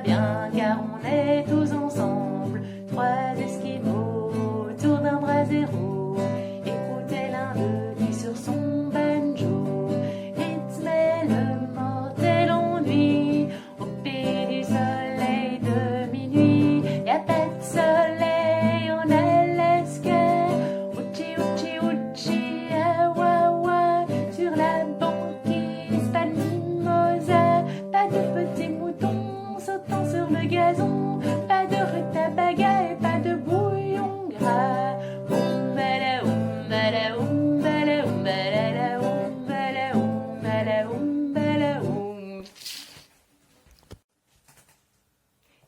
bien car on est tous ensemble. Trois esquimaux autour d'un brasero. Écoutez l'un d'eux qui sur son banjo rythmait le mortel ennui. Au pays du soleil de minuit, y a pas de soleil en Alaska. Ouchi, ouchi, ouchi, ah, wa, wa, sur la banquise, pas de mimosa, pas de petits moutons sautant sur le gazon, pas de rutabaga et pas de bouillon gras. Oumbala, oumbala, oumbala, oumbala, oumbala, oumbala, oumbala, oum.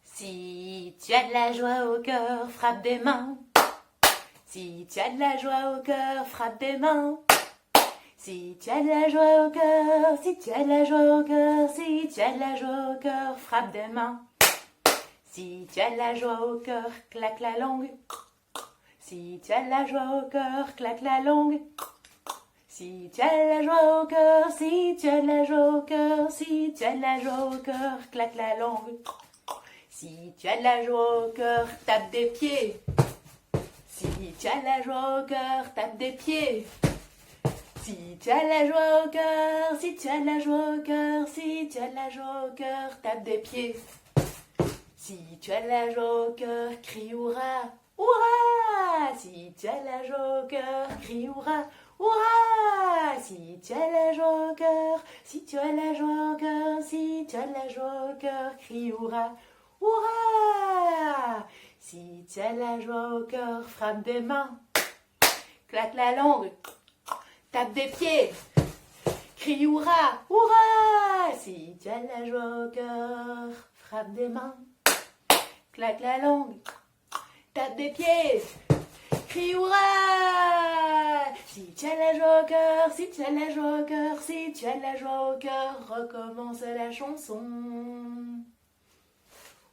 Si tu as de la joie au cœur, frappe des mains. Si tu as de la joie au cœur, frappe des mains. Si tu as de la joie au cœur, si tu as de la joie au cœur, si tu as de la joie au cœur, frappe des mains. Si tu as de la joie au cœur, claque la langue. Si tu as de la joie au cœur, claque la langue. Si tu as de la joie au cœur, si tu as de la joie au cœur, si tu as de la joie au cœur, claque la langue. Si tu as de la joie au cœur, tape des pieds. Si tu as de la joie au cœur, tape des pieds. Si tu as de la joie au cœur, si tu as de la joie au cœur, si tu as de la joie au cœur, tape des pieds. Si tu as de la joie au cœur, crie hurrah, hurrah. Si tu as de la joie au cœur, crie hurrah, hurrah. Si tu as de la joie au cœur, si tu as de la joie au cœur, si tu as de la joie au cœur, crie hurrah, hurrah. Si tu as de la joie au cœur, frappe des mains, claque la langue, tape des pieds, crie hurrah, hurrah. Si tu as de la joie au cœur, frappe des mains, claque la langue, tape des pieds, crie hurrah. Si tu as de la joie au cœur, si tu as de la joie au cœur, si tu as de la joie au cœur, recommence la chanson.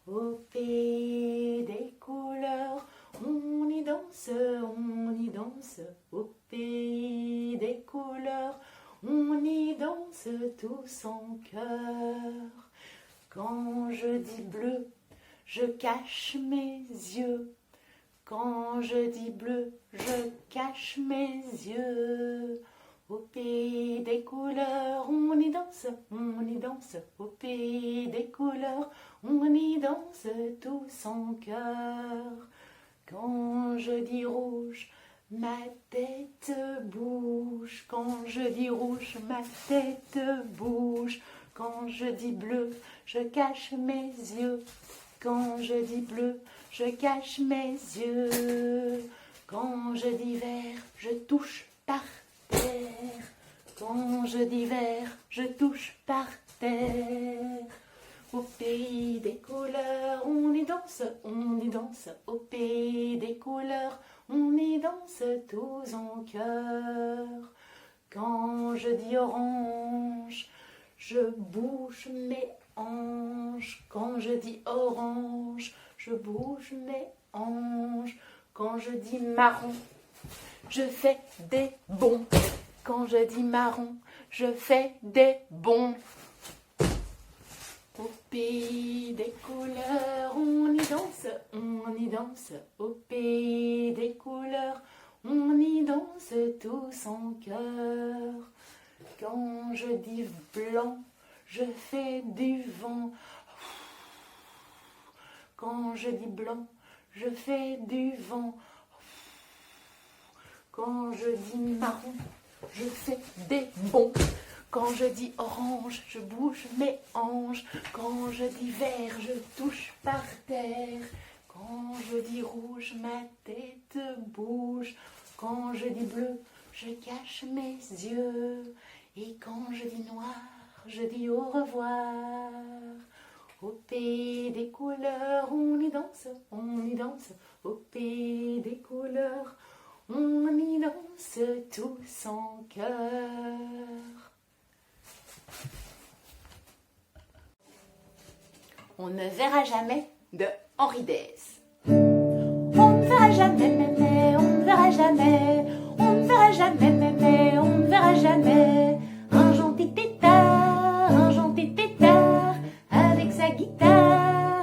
Au pays des couleurs, on y danse, on y danse. Au pays des couleurs, on y danse tous en cœur. Quand je dis bleu, je cache mes yeux. Quand je dis bleu, je cache mes yeux. Au pays des couleurs, on y danse, on y danse. Au pays des couleurs, on y danse tous en cœur. Quand je dis rouge, ma tête bouge. Quand je dis rouge, ma tête bouge. Quand je dis bleu, je cache mes yeux. Quand je dis bleu, je cache mes yeux. Quand je dis vert, je touche par terre. Quand je dis vert, je touche par terre. Au pays des couleurs, on y danse, on y danse. Au pays des couleurs, on y danse tous en cœur. Quand je dis orange, je bouge mes hanches. Quand je dis orange, je bouge mes hanches. Quand je dis marron, je fais des bonds. Quand je dis marron, je fais des bonds. Au pays des couleurs, on y danse, on y danse. Au pays des couleurs, on y danse tous en cœur. Quand je dis blanc, je fais du vent. Quand je dis blanc, je fais du vent. Quand je dis marron, je fais des bonds. Quand je dis orange, je bouge mes hanches. Quand je dis vert, je touche par terre. Quand je dis rouge, ma tête bouge. Quand je dis bleu, je cache mes yeux. Et quand je dis noir, je dis au revoir. Au pays des couleurs, on y danse, on y danse. Au pays des couleurs, on y danse tous en cœur. On ne verra jamais de Henri Dess. On ne verra jamais, mais on ne verra jamais. On ne verra jamais, mais on ne verra jamais. Un gentil tétard avec sa guitare.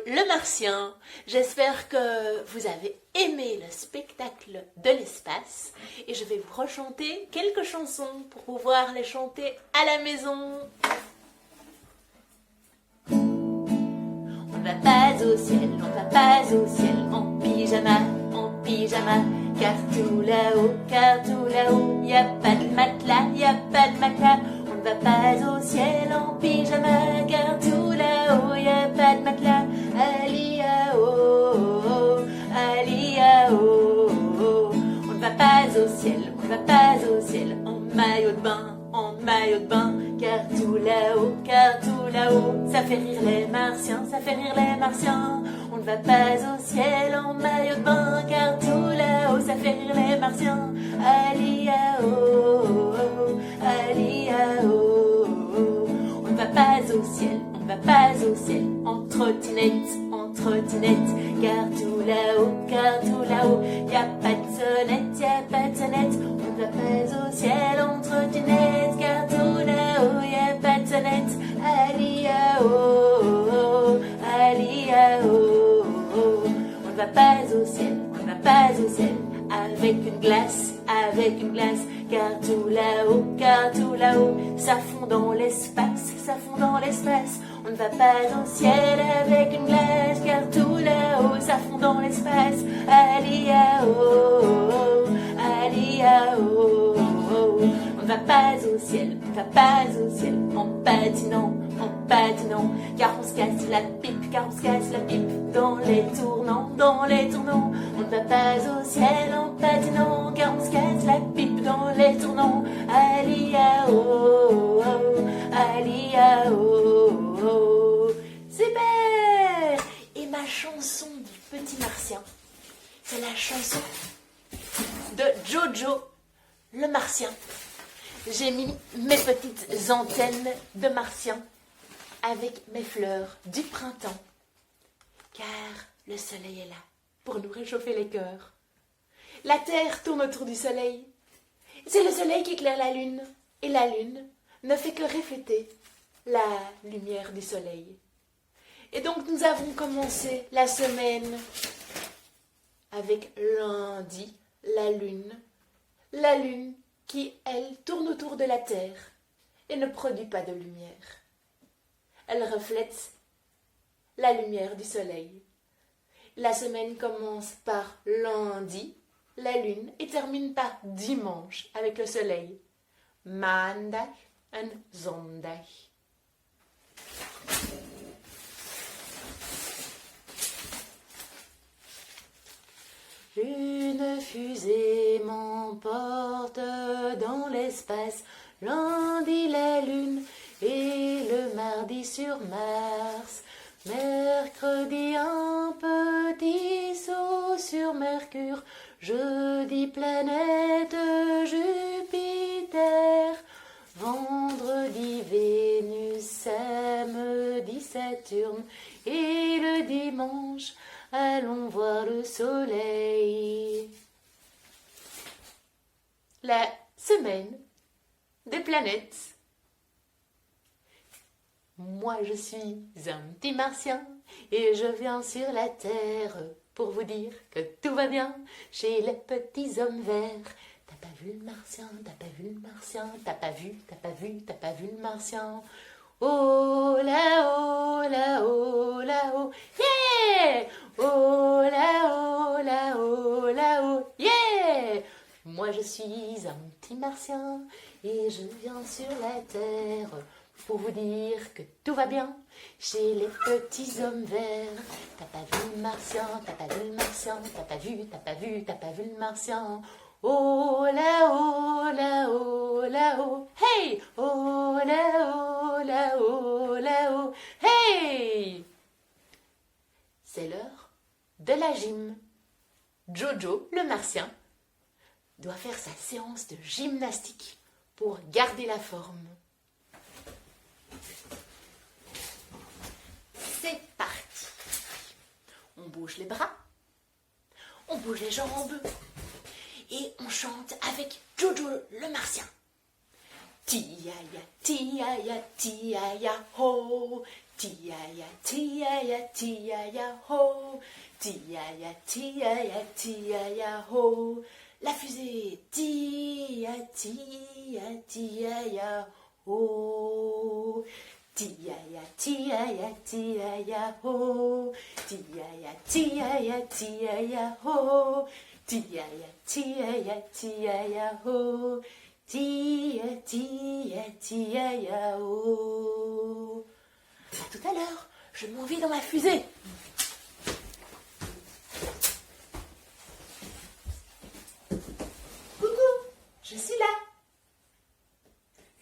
le Martien. J'espère que vous avez aimé le spectacle de l'espace et je vais vous rechanter quelques chansons pour pouvoir les chanter à la maison. On va pas au ciel, on va pas au ciel en pyjama, car tout là-haut, y a pas de matelas, y a pas de matelas. On va pas au ciel en pyjama, car tout là-haut, y a pas de matelas. Ali-a-oh, oh. On va pas au ciel en maillot de bain, car tout là-haut, ça fait rire les martiens. On ne va pas au ciel en maillot de bain, car tout là-haut, ça fait rire les martiens. Ali-a-oh, ali-a-oh. On ne va pas au ciel en trottinette, car tout là-haut, y a pas de sonnette. On ne va pas au ciel en trottinette, car tout là-haut, y a pas de sonnette. Ali-a-oh, ali-a-oh. On ne va pas au ciel avec une glace, car tout là-haut, ça fond dans l'espace. On ne va pas au ciel avec une glace, car tout là-haut, ça fond dans l'espace. Ali-a-oh, ali-a-oh. On ne va pas au ciel en patinant, car on se casse la pipe dans les tournants. On ne va pas au ciel en patinant, car on se casse la pipe dans les tournants. Ali-a-oh, ali-a-oh. Super! Et ma chanson du petit martien, c'est la chanson de Jojo le martien. J'ai mis mes petites antennes de martien avec mes fleurs du printemps, car le soleil est là pour nous réchauffer les cœurs. La terre tourne autour du soleil. C'est le soleil qui éclaire la lune, et la lune ne fait que refléter la lumière du soleil. Et donc nous avons commencé la semaine avec lundi, la lune qui, elle, tourne autour de la terre et ne produit pas de lumière. Elle reflète la lumière du soleil. La semaine commence par lundi, la lune, et termine par dimanche avec le soleil. Maandag en zondag. Une fusée m'emporte dans l'espace, lundi la lune et le mardi sur Mars. Mercredi un petit saut sur Mercure, jeudi planète Jupiter, vendredi Vénus, samedi Saturne et le dimanche allons voir le soleil. La semaine des planètes. Moi je suis un petit martien et je viens sur la terre pour vous dire que tout va bien chez les petits hommes verts. T'as pas vu le martien, t'as pas vu le martien, t'as pas vu le martien. Oh là-haut, là-haut, là-haut, yeah! Oh là-haut, là-haut, là-haut, yeah! Moi je suis un petit martien et je viens sur la terre pour vous dire que tout va bien chez les petits hommes verts. T'as pas vu le martien, t'as pas vu le martien, t'as pas vu le martien. Oh là-haut, là-haut, là-haut, hey! Oh là-haut, là-haut, là-haut, hey! C'est l'heure de la gym. Jojo, le martien, doit faire sa séance de gymnastique pour garder la forme. C'est parti. On bouge les bras, on bouge les jambes et on chante avec Jojo le martien. Ti-ya-ya, ti-ya-ya, ti-ya-ya, ho. Ti-ya-ya, ti-ya-ya, ti-ya-ya, ho. Ti-ya-ya, ti-ya-ya, ti-ya-ya, ho. La fusée, ti-ya, ti-ya, ti-ya-ya, ho. Ti-ya-ya, ti-ya-ya, ti-ya-ya, ho. Ti-ya-ya, ti-ya-ya, ti-ya-ya, ho. Ti-ya-ya, ti-ya-ya, ti-ya-ya, ho. Ti-ya, ti-ya, ti-ya-ya, ho. À tout à l'heure, je m'en vais dans ma fusée. Coucou, je suis là.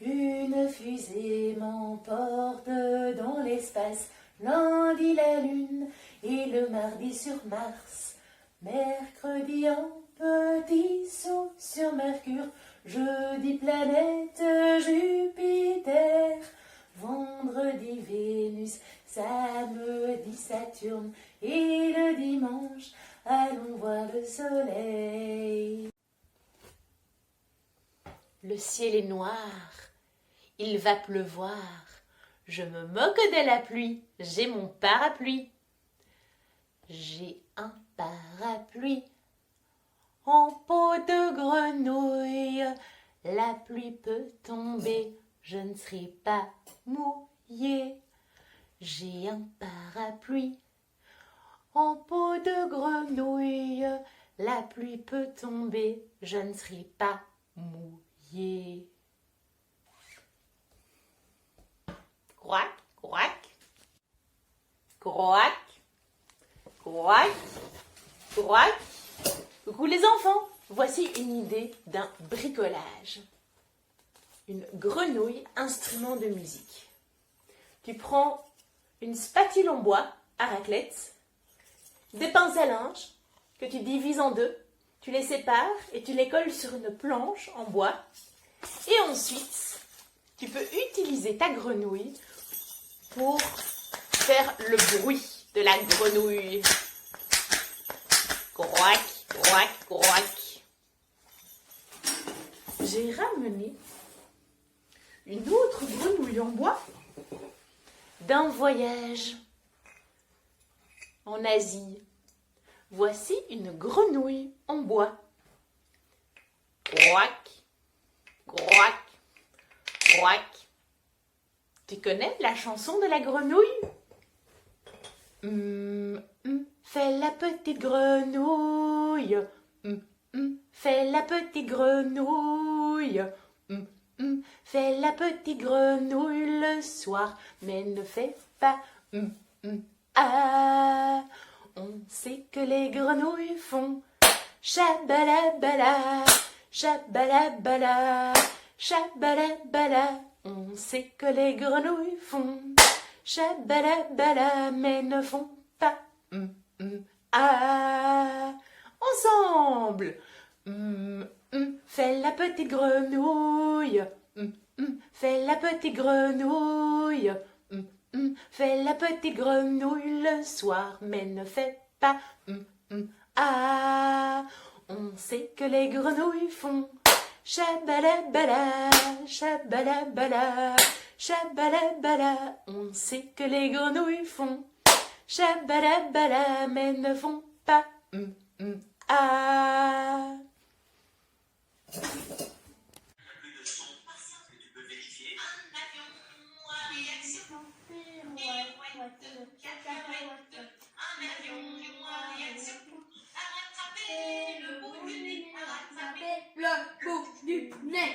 Une fusée m'emporte dans l'espace, lundi la lune et le mardi sur Mars. Mercredi un petit saut sur Mercure, jeudi planète Jupiter, vendredi Vénus, samedi Saturne et le dimanche allons voir le soleil. Le ciel est noir, il va pleuvoir. Je me moque de la pluie, j'ai mon parapluie. J'ai un parapluie en peau de grenouille. La pluie peut tomber, je ne serai pas mouillée. J'ai un parapluie en peau de grenouille. La pluie peut tomber, je ne serai pas mouillée. Croac, croac, croac, croac, croac. Coucou les enfants, voici une idée d'un bricolage. Une grenouille, instrument de musique. Tu prends une spatule en bois à raclette, des pinces à linge que tu divises en deux, tu les sépares et tu les colles sur une planche en bois. Et ensuite, tu peux utiliser ta grenouille pour faire le bruit de la grenouille. Croac, croac, croac. J'ai ramené une autre grenouille en bois d'un voyage en Asie. Voici une grenouille en bois. Croac, croac, croac. Tu connais la chanson de la grenouille? Fais la petite grenouille. Fais la petite grenouille. Fais la petite grenouille le soir, mais ne fais pas ah. On sait que les grenouilles font chabalabala, chabalabala, chabalabala. On sait que les grenouilles font chabalabala, mais ne font pas ah. Ensemble. Fais la petite grenouille. Fais la petite grenouille. Fais la petite grenouille le soir, mais ne fais pas ah. On sait que les grenouilles font chabalabala, chabalabala, chabalabala. On sait que les grenouilles font chabalabala, mais ne font pas ah. Le bout du nez.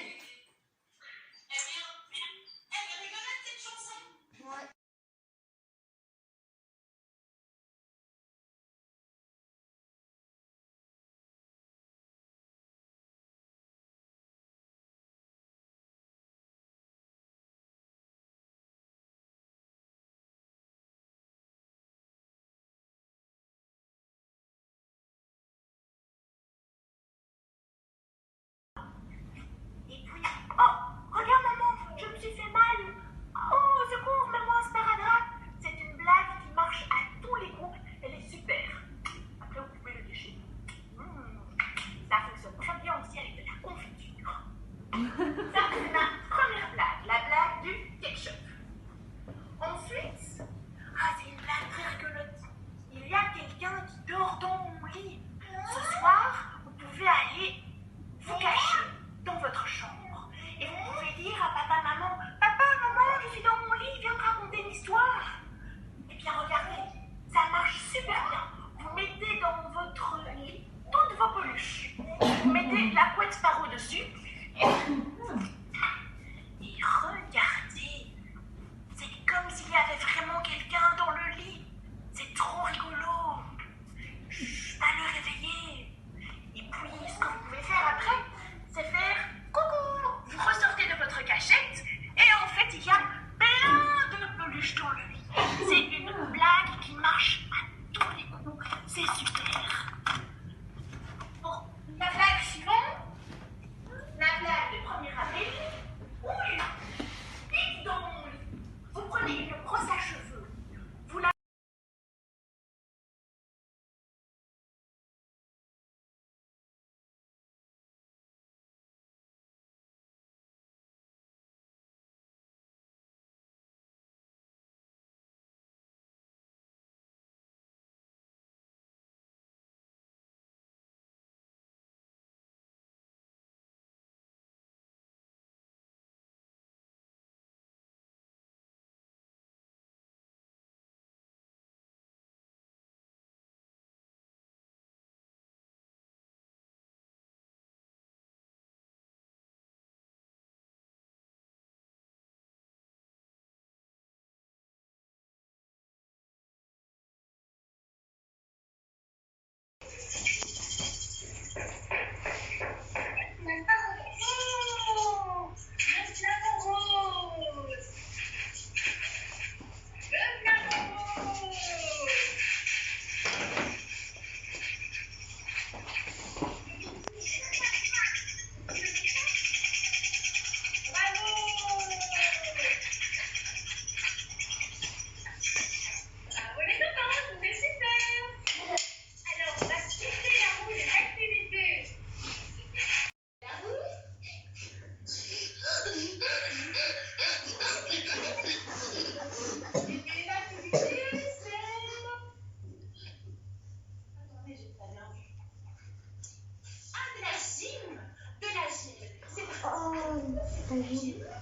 la couette par au-dessus. Et regardez, c'est comme s'il y avait vraiment quelqu'un dans le lit. C'est trop rigolo. Chut, pas le réveiller. Et puis, ce que vous pouvez faire après, c'est faire coucou. Vous ressortez de votre cachette et en fait, il y a plein de peluches dans le lit. C'est une blague qui marche à tous les coups. C'est super. Bon, la blague suivante, la blague du 1er avril. Oui, dites donc, vous prenez une brosse à cheveux, vous la... Oh,